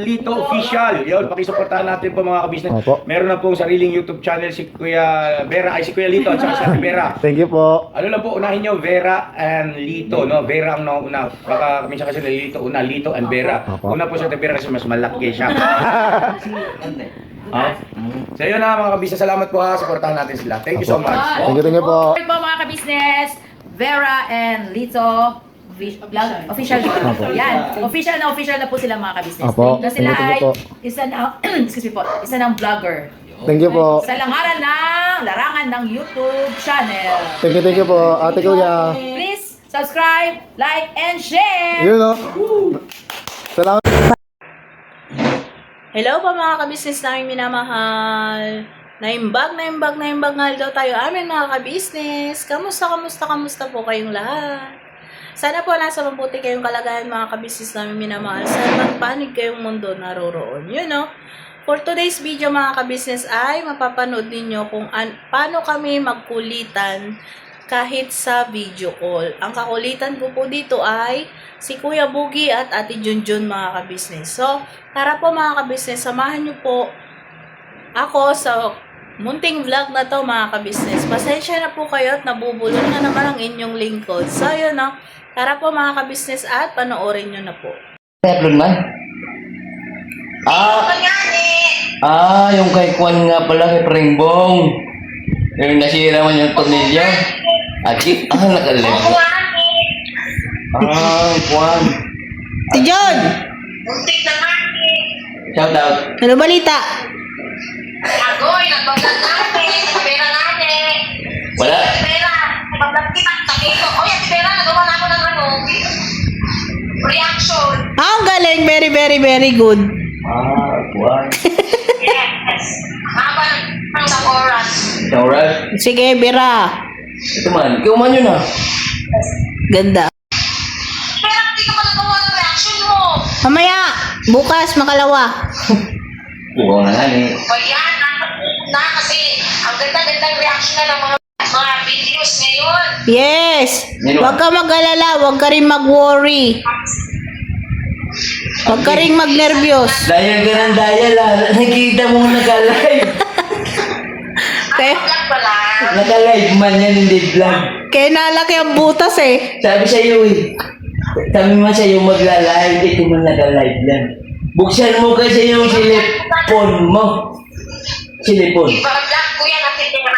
Lito Official. Yun, pakisuportahan natin po mga kabisnes. Opo. Meron na pong sariling YouTube channel si Kuya Vera, ay si Kuya Lito at saka si Ate Vera. Thank you po. Ano lang po, unahin nyo, Vera and Lito, no? Vera ang nauna. Baka minsan kasi Lito, una, Lito and Vera. Opo. Una po si Ate Vera kasi mas malaki siya. So yun na mga kabisnes, salamat po ha, supportahan natin sila. Thank you so much. Thank you po. Hello po mga kabisnes, Vera and Lito official dito. Yan. Official na po sila mga kabisnes. Opo. Na sila Thank ay you po. isa na excuse me po, isa ng vlogger. Thank you po. Sa langaran ng larangan ng YouTube channel. Thank you po. Ate Kuya. Please subscribe, like, and share. Yun o. Salamat. Hello po mga kabisnes namin minamahal. Naimbag nga daw tayo amin mga kabisnes. Kamusta po kayong lahat? Sana po nasa mabuti kayong kalagayan mga kabisnes namin minamahal. Sa panig kayong mundo naroroon. You know? For today's video mga kabisnes ay mapapanood ninyo kung paano kami magkulitan kahit sa video call. Ang kakulitan ko po dito ay si Kuya Bugi at Ate Junjun mga kabisnes. So, tara po mga kabisnes, samahan nyo po ako sa munting vlog na to mga kabisnes. Pasensya na po kayo at nabubulol na naman ang inyong lingkod. So, yun no. Tara po mga kabisnes at panoorin nyo na po. Upload man? Yung kay Kwan nga pala, kay Pringbong. Yung nasira man yung tornilyo. Nakalive. Kwan. Tijon! Shout out. Ano balita? Agoy, nagbablog natin. Pera natin. Wala. Pera. Nagbablog kita. Sabi ko, oh yan, pera. Nagawa na ako ng reaction. Ang galing. Very good. Kwan. Yes. Haba ng isang oras. Isang oras. Sige, Bira. Ito man. Ikaw man yun ah. Ganda. Pera, hindi ka pa nagawa ng reaction mo. Mamaya, bukas, makalawa. Bukaw na nga eh. O yan, kasi ang ganda-ganda yung reaction na ng mga videos ngayon. Yes! Huwag ka mag-alala, huwag ka rin mag-worry. Huwag ka rin mag-nervyos. Dayal ka ng dayal ah. Nakikita mo naka-live. Kaya, Vlog pala. Naka-live man yan, hindi vlog. kaya nalaki ang butas eh. Sabi sa'yo eh. Sabi mo sa'yo magla-live, ito mo naka-live lang. Buksan mo kasi yung silipon mo. Silipon. Iba-vlog ko yan ang pera.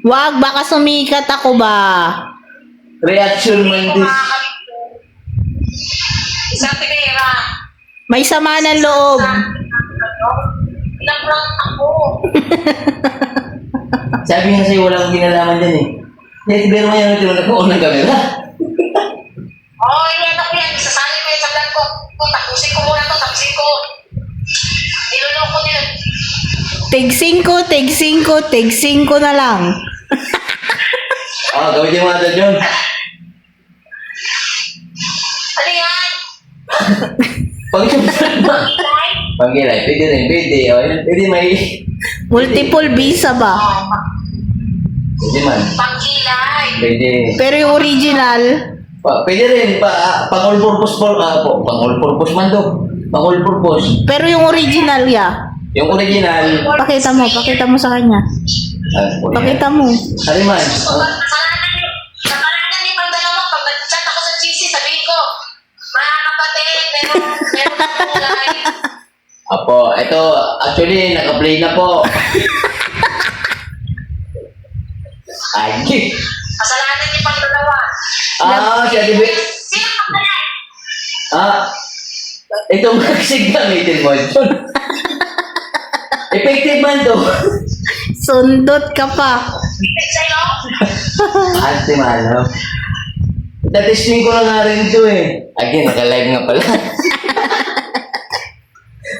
Wag, baka sumikat ako ba? Reaction man Hindi ko this. Isang pera. May sama ng loob. Ilang-vlog ako. Sabi nga sa'yo walang kinalaman dyan eh. Kaya pero mo yan natin nag-on ng camera. Oh, yan ako yan. Isasali ko yan sa vlog ko. Tapusin ko muna to. Tapusin ko. Niloloko nila. Tig 5 na lang. Gawin niyo mga dyan yun. Ano yan? Pag-subscribe mo. Ilay? Pag-ilay, pwede rin, pwede. Pwede may... Multiple visa ba? Pwede man. Pag-ilay. Pwede. Pero yung original, Pwede rin, pang-all purpose po. Pang-all purpose man to. Pang-all purpose. pero yung original ya. Yung original... Pakita mo sa kanya. Pakita mo. Hariman. Kasalanan ni Pagdalawa. Pag nag-chat ako sa GC, sabihin ko, mga kapatid, meron akong kulay. Apo, ito, actually, naka-play na po. Ay, Kasalanan ni Pagdalawa. si Ate Bea. Sino kapatid? Ito magsig gamitin mo. Effective man to. Sundot ka pa. Sa'yo? Ate man, no? Itatesting ko na nga rin ito eh. Again, naka-live nga pala.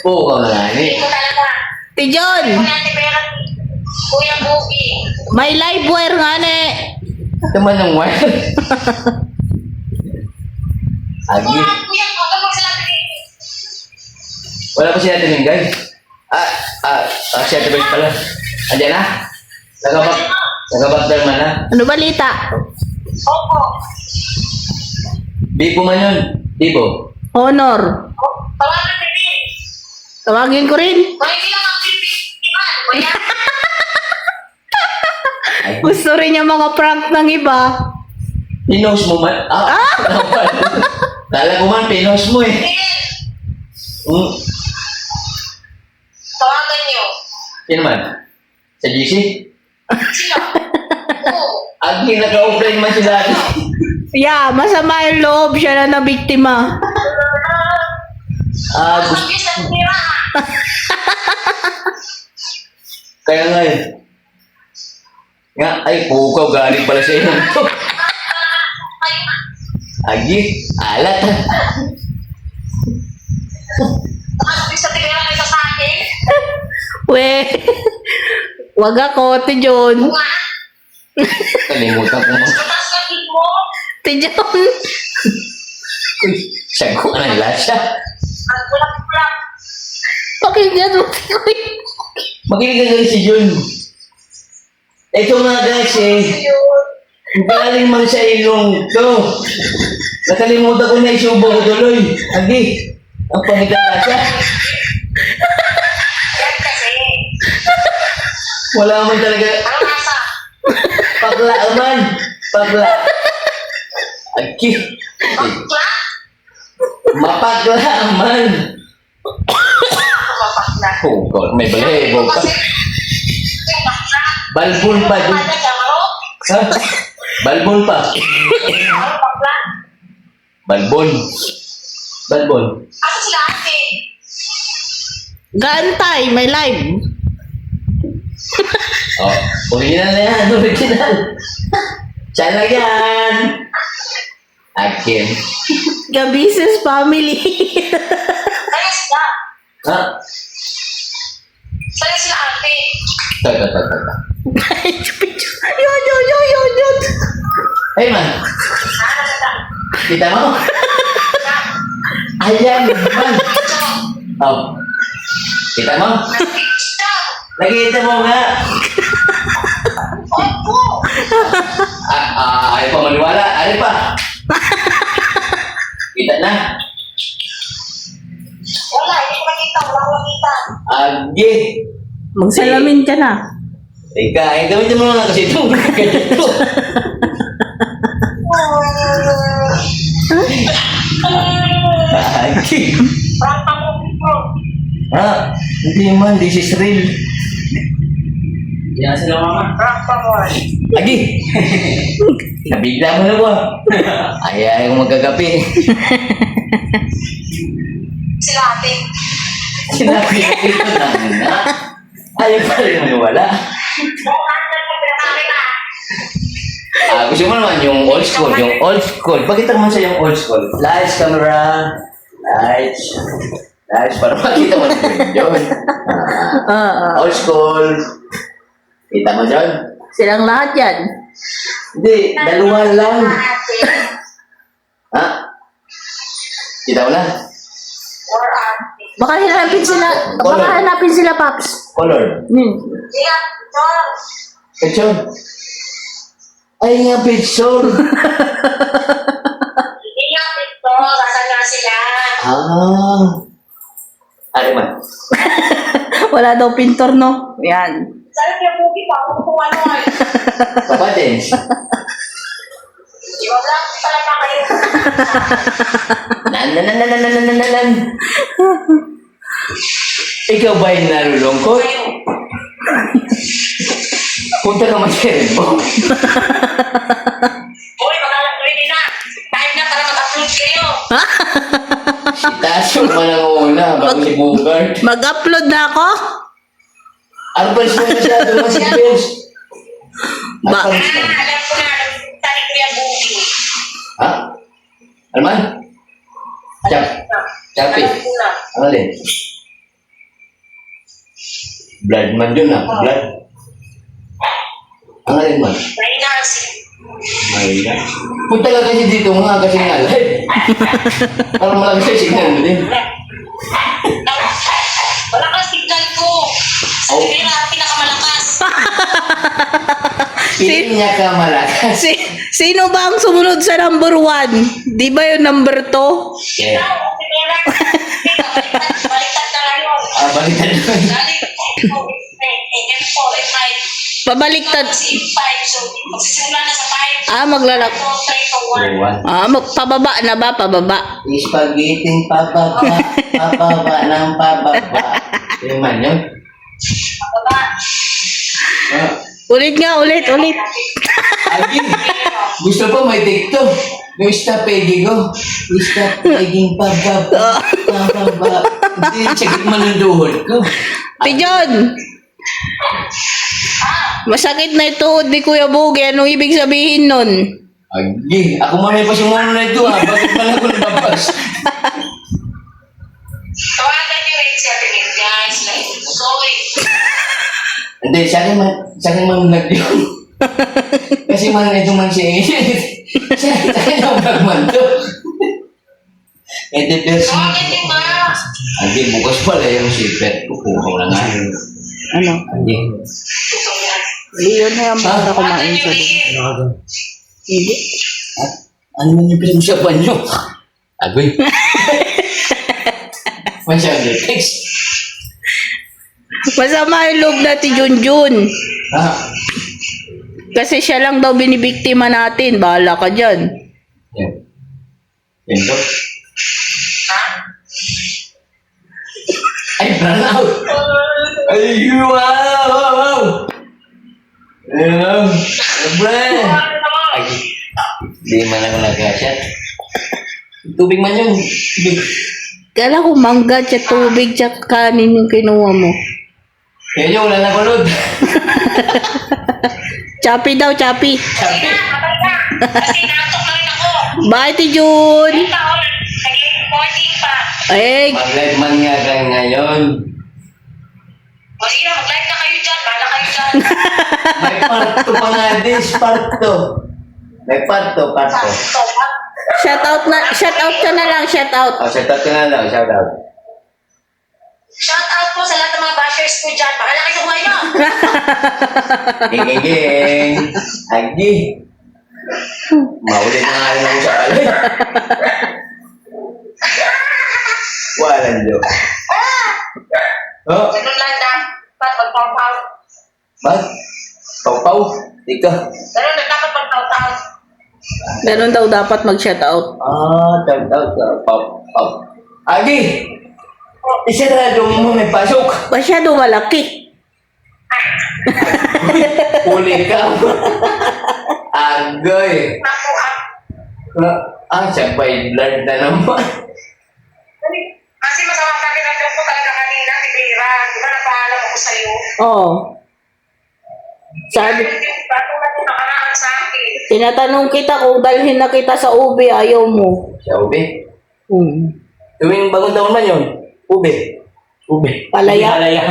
Oo, na nga Hindi eh. ko talaga. Tijon, Kuya Tibera, Kuya Buki. may live wire nga ne. Ito man ang wire. Agi. Kuya, huwag mo sila tingin. Wala pa si Ate Ming, guys. Si Ate Ming pala. Andiyan na? Nagabagdal man na. Ano balita? Opo. Bibo man yun. Bibo. Honor. Tawagan ni Bin. Tawagin ko rin. Kung hindi lang ang pipitiman, kaya Gusto rin niya mga prank ng iba. Pinost mo man? Kala ko man, pinost mo eh. Hmm. tawagan niyo. Yan man. Sa GC? Sino? Oo. Agi, naka-offline man sila. Yeah, masama yung loob siya na nabiktima. Ah, Ang bis na tira. kaya nga eh. Nga, ay, pukaw, galing pala sa inyo. Agi, alat. Ang bis na tira nito sa akin. We, wag ako, Ti John. Nga. Kalimutan ko mo. Mataas na din mo. Ti John. Uy, sago na nila siya. Ang bulak-bulak. Pakinggan mo. Makinig ka guys si Jun. Ito nga guys eh. Galing man sa ilong to. Nakalimutan ko na isubo ko tuloy. Agi, ang pangitala siya. Yan kasi. Wala man talaga. Ano nasa? Pakla man. Pakla. Agi. Bakla? Mapakla man. Mapakla. Oh God, may balahibo pa. Kasi, yung bakla. Balbon pa. Jun. Ano siya, maro? Ha? Balbon pa. Ano bakla? Balbon. Balbon. Asa sila ate? Gaantay, may live. Oh, original na yan. Original. Siya lang yan. Akin. Gabises family. Kaya sila. Ha? Saan sila ate? Ta. Yun. Hey man, Ano sila? kita mo? Ayan man. Oh. Kita mo? Nakita mo nga. Opo! Ayaw pa maniwala. Ayaw pa. Kita na. Wala, hindi ko makita. Wala ko makita. Agi. Magsalamin ka na. Ika, ay gamitin mo na kasi ito. Ganito. Agi. Pranta mo, bro. Ha? Hindi man, this is real. Yan sila mama. Pranta mo. Agi! Nabigla mo na ba? Ayaw yung magkagapi. Sila ate. Sinabi ko ito na na. Ayaw pa rin maniwala. Bukan na mo pinakakita. Gusto mo naman yung old school. Yung old school. Pakita mo sa yung old school. Lights, camera. Lights. Lights. Para makita mo yun. Old school. Kita mo dyan? Silang lahat yan. Hindi. Dalawa lang. Ate. Ha? Kita mo na? Or ate. Baka hanapin sila, Paps. Color. Iya, Chor. Picture. Ay nga, picture. Iya, ito. Saan nga sila? Ano man? Wala daw pintor, no? Yan. Saan yung movie pa? Kung ano ay. Papa din. Di ba lang talaga kayo? Nan. Ikaw ba yung nalulungkot? Kayo. Punta ka mag-share mo. Uy, ready na. Time na para mag-upload kayo. Itaas yung manang una bago si Bugart. Mag-upload na ako? Arbals mo masyado mga si Pels. Ba- Arbals na. Alam ko na. Tali ko yung movie. Ha? Alman? Chapi. Alam ko na. Ang alin? Blood man yun ah. Blood. Ang alin man? Pregnancy. Mahina. Punta ka kasi dito nga kasi nga live. Parang malaki sa signal mo din. Wala kang signal ko. Oh. Sige na, pinakamalakas. Piling niya ka malakas. Sino ba ang sumunod sa number 1? Di ba yung number 2? Yeah. Ikaw, sige na. Baliktad naman. Galing po, M4, M5. Pabaliktad. Kasi 5, so magsisimula na sa 5. Maglalak. 4, 3, 2, 1. Pababa na ba? Pababa. Spaghetti pababa, pababa ng pababa. Yung man yun? Pababa. Ah. Ulit nga, ulit. Agi, gusto pa may TikTok. Yung stop pegging ko. Stop pegging pababa, pababa. Hindi, sakit man ang duhod ko. Tijon! Masakit na ito ni Kuya Bugi. Anong ibig sabihin nun? Agi, ako man may pasimuno na ito ha. Bakit man ako nababas? Tawagan niyo rin si Ate Nick, guys. Sorry. Hindi, sa akin man nag-yun. Kasi man ito man siya. Sa akin ang vlog man to. Ito person. Tawagan niyo ma. Agi, bukas pala yung sipet. Kukuha ko lang nga. Ano? Agi. Leon na yung para kumain Tawagan siya. niyo rin. Hindi. Ano man yung pinag-usapan nyo? Agoy. Masyado text. Masama yung loob natin, Junjun. Ah, Kasi siya lang daw binibiktima natin. Bahala ka dyan. yan. Yan to. Ay, run out. Ay, wow. Wow. Sobra. Ay, di man ako nag-shot. Tubig man yun. Tubig. Kala ko mangga, siya tubig, siya kanin yung kinuha mo. Yan yung wala na kulod. Chappy daw, chappy. Sabi. Kasi natok na rin ako. Bye, Tijun. Taon, naging 14 pa. Eh, Mag-live man nga kayo ngayon. O sige na, mag-live na kayo dyan. Bala kayo dyan. May part 2 pa nga this, part 2. May part 2, part 2. shout out ka na lang, shout out. Oh, shout out ka na lang, shout out. Shout out po sa lahat ng mga bashers ko dyan. Bala kayo sa buhay nyo. Geng. Agi. Maulit na nga rin ako sa kalay. Walang joke. Oh, Ganun lang na. Magpaw-paw. bag. Pau-pau. Ika. Ganun na dapat magpaw-paw. Ganun daw dapat mag-shout out. Shout out ka. Pau-pau. Agi. Isa na yung mo may pasok. Masyado malaki. Uli ka. Agoy. Ako, Sabay blood na naman. kasi masama sa akin ang ko talaga kanina, si Vera. Di ba napaalam ako sa'yo? Oo. Sabi, Bago na ito nakaraan sa akin. tinatanong kita kung dalhin na kita sa ube, ayaw mo. Sa ube. Tuwing bagong taon man yun. Ube. Ube. Palaya. Palaya.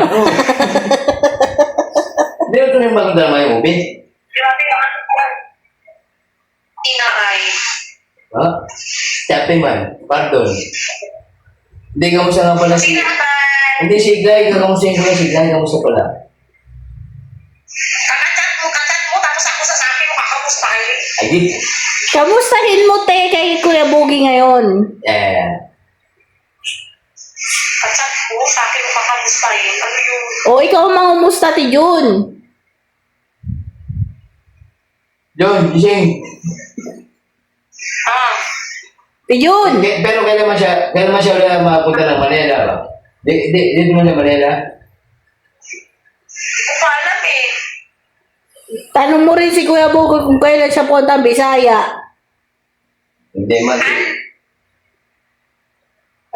Hindi ba tuwing bagong taon man yung ube? Grabe naman ako. Tinaray. Ha? Sabi man. Pardon. Hindi ka musta nga pala si... Sino naman? Hindi si Iglay. Kakamusta yung si Iglay. Kamusta pala? Kakachat mo, tapos ako sasabi mo, kakamustahin. Ay, di. Kamustahin mo, te, kay Kuya Bugi ngayon? Kachat mo, sa akin mo kakamustahin. Ano yung... O, ikaw ang mangumusta, Tijun. John, gising. Tijun! Pero kailan man siya ulit mapunta ng Manila ba? Di naman sa Manila? Hindi ko pa alam eh. Tanong mo rin si Kuya Bugi kung kailan siya punta ang Bisaya. Hindi man.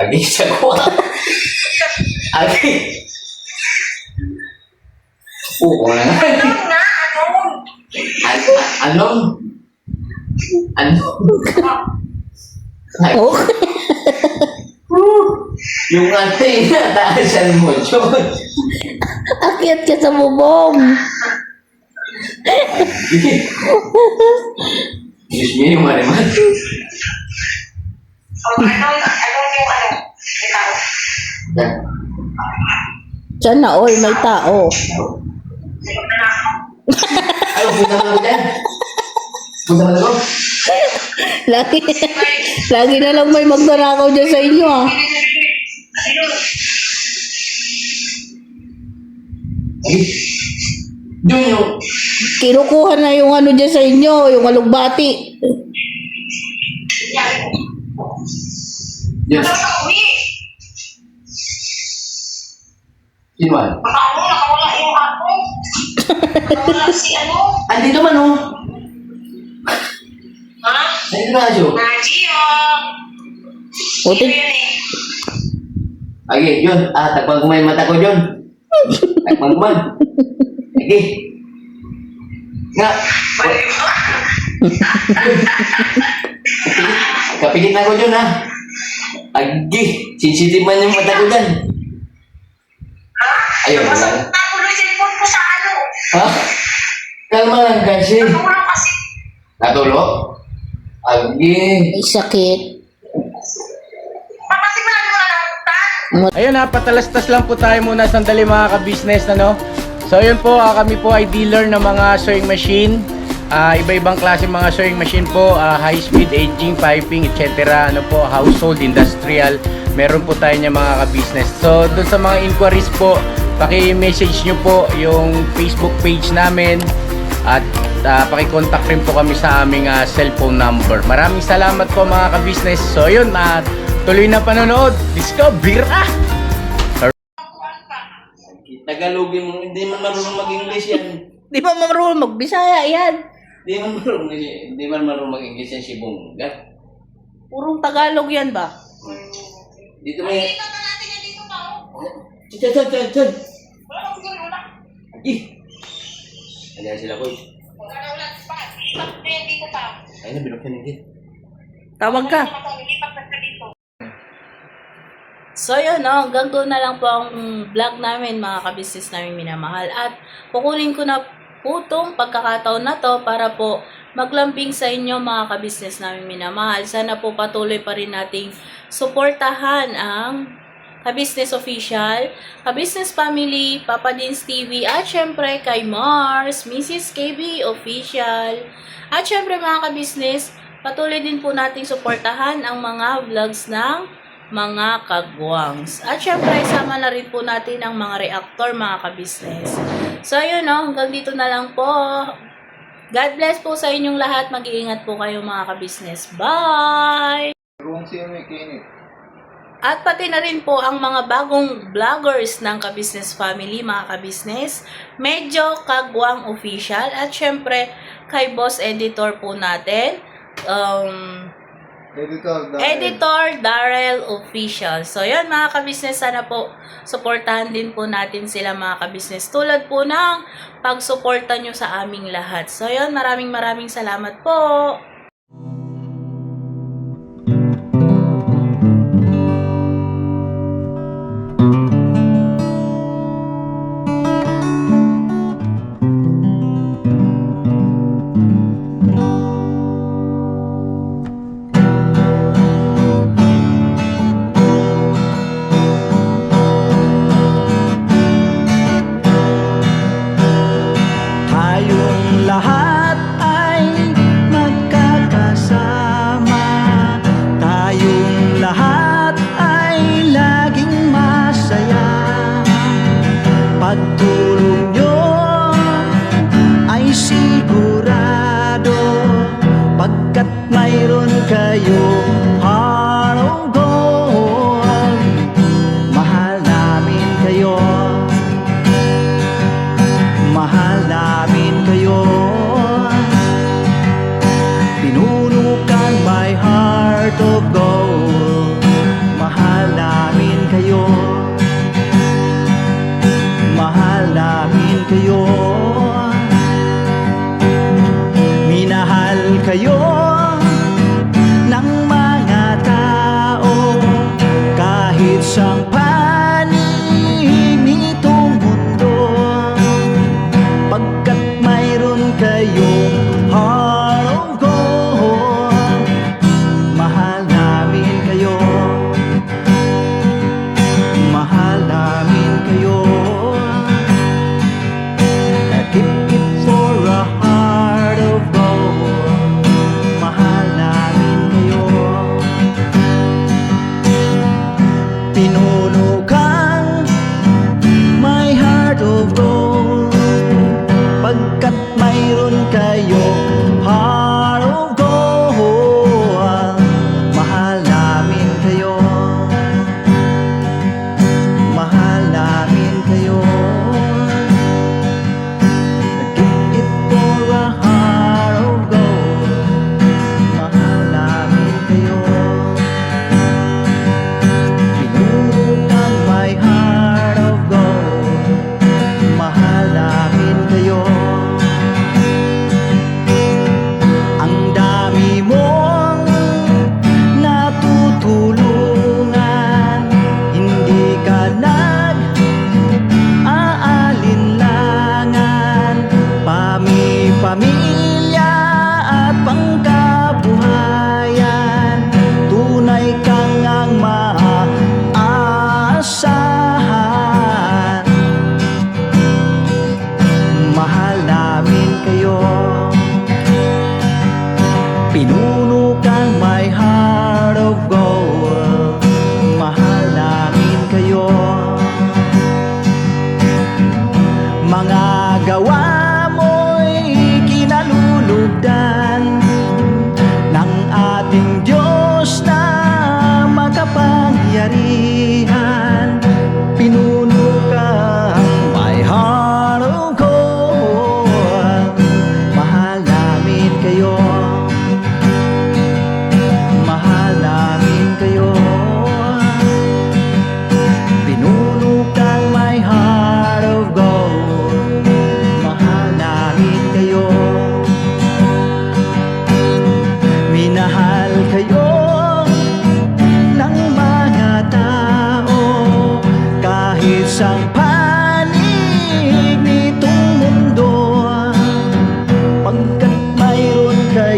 Agi sa ko. Agi. Oo na nga. Anong? Oh. Yung ate na taasan mo, John. Akyat ka sa bubong. Diyos me, yung mariman. Anong yung ano? Ikaw. Diyan na, oy, may tao. Ano, punta mo lang dyan? Punta mo lang Lagi na lang may magnanakaw dyan sa inyo, ah. Ay, yun yung... Kinukuha na yung ano dyan sa inyo, yung alugbati. Yun. Ano ka uwi? Sino man? Nakawala yung ako. Nakawala si ano? Andito man, oh. Ha? Andito na, Ajo. Gio. Puti. Sino yan eh? Okay, yun. Takpang kumay mata ko, John. Takpang kumay. Okay. Nga. Bali ba? Kapikit na ko, John, ha? Agi. Sensitive man yung mata ko dyan. Ha? Ayun, wala. Natuloy cellphone ko sa ano? Ha? Kalma lang kasi. Natulong kasi. Natulo? Agi. May sakit. Papasimulan mo na napuntan. Ayun ha, patalastas lang po tayo muna sandali mga ka-business, ano? So ayun po, kami po ay dealer ng mga sewing machine. Iba-ibang klase mga sewing machine po, high speed, aging, piping, etc. Ano po, household, industrial. Meron po tayo niya mga ka-business. So doon sa mga inquiries po, paki-message nyo po yung Facebook page namin. At paki-contact rin po kami sa aming cellphone number. Maraming salamat po mga ka-business. So yun, tuloy na panonood. Discover! Tagalogin mo, hindi man marunong mag-English yan. Di ba marunong magbisaya yan? Hindi man marunong mag-English yan si Bongga. Purong Tagalog yan ba? Dito may... Dito na natin yan dito pa oh. Chan. Wala kang siguro wala. Ih! Ayan sila, Koy. Wala pa. Lipat na yan dito pa. Ayun na, binuksan yung gate. Tawag ka. Lipat na siya dito. So yun, no, hanggang doon na lang po ang vlog namin mga kabisnes namin minamahal. At kukunin ko na po itong pagkakataon na to para po maglambing sa inyo mga kabisnes namin minamahal. Sana po patuloy pa rin nating suportahan ang Kabisnes Official, Kabisnes Family, Papa Dins TV, at syempre kay Mars, Mrs. KB Official. At syempre mga kabisnes, patuloy din po nating suportahan ang mga vlogs ng mga kagwangs. At syempre, sama na rin po natin ang mga reactor, mga kabisnes. So, yun, no? Hanggang dito na lang po. God bless po sa inyong lahat. Mag-iingat po kayo, mga kabisnes. Bye! At pati na rin po ang mga bagong vloggers ng Kabisnes Family, mga kabisnes. Medyo Kagwang Official. At syempre, kay Boss Editor po natin. Editor Darrell Official. So, yun mga kabisnes, sana po suportahan din po natin sila mga kabisnes. Tulad po ng pagsuporta nyo sa aming lahat. So, yun, maraming salamat po. Tayong lahat ay magkakasama. Tayong lahat ay laging masaya. Pagtulong nyo ay sigurado, pagkat mayroon kayo heart of gold. Mahal namin kayo, mahal namin kayo. Pinunukan my heart of gold. Mahal namin kayo, mahal namin kayo. Minahal kayo ng mga tao kahit sang panig nitong mundo, pagkat mayroon kayong heart of gold. Mahal namin kayo, mahal namin kayo. Keep it for a heart of gold.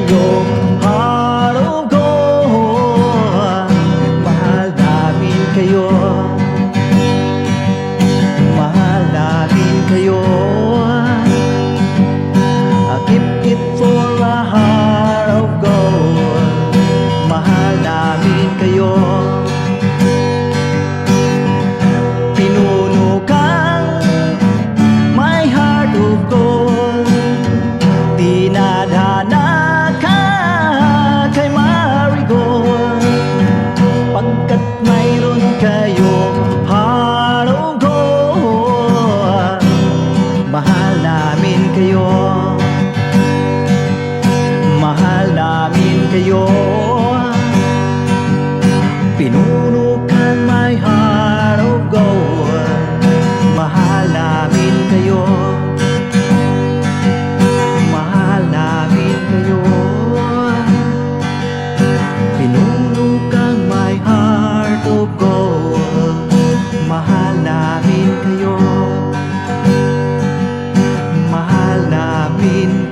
kayo, heart of gold. Mahal namin kayo, mahal namin kayo. I keep it for a heart of gold. Mahal namin kayo. Pinuno kang my heart of gold. Dinadhana ka kay marigold. Pagkat mayroon kayong heart of gold. Mahal namin kayo, mahal namin kayo. Pinuno kang my heart of gold. Mahal namin kayo, mahal namin kayo. Pinuno kang my heart of gold. Mahal namin kayo, mahal namin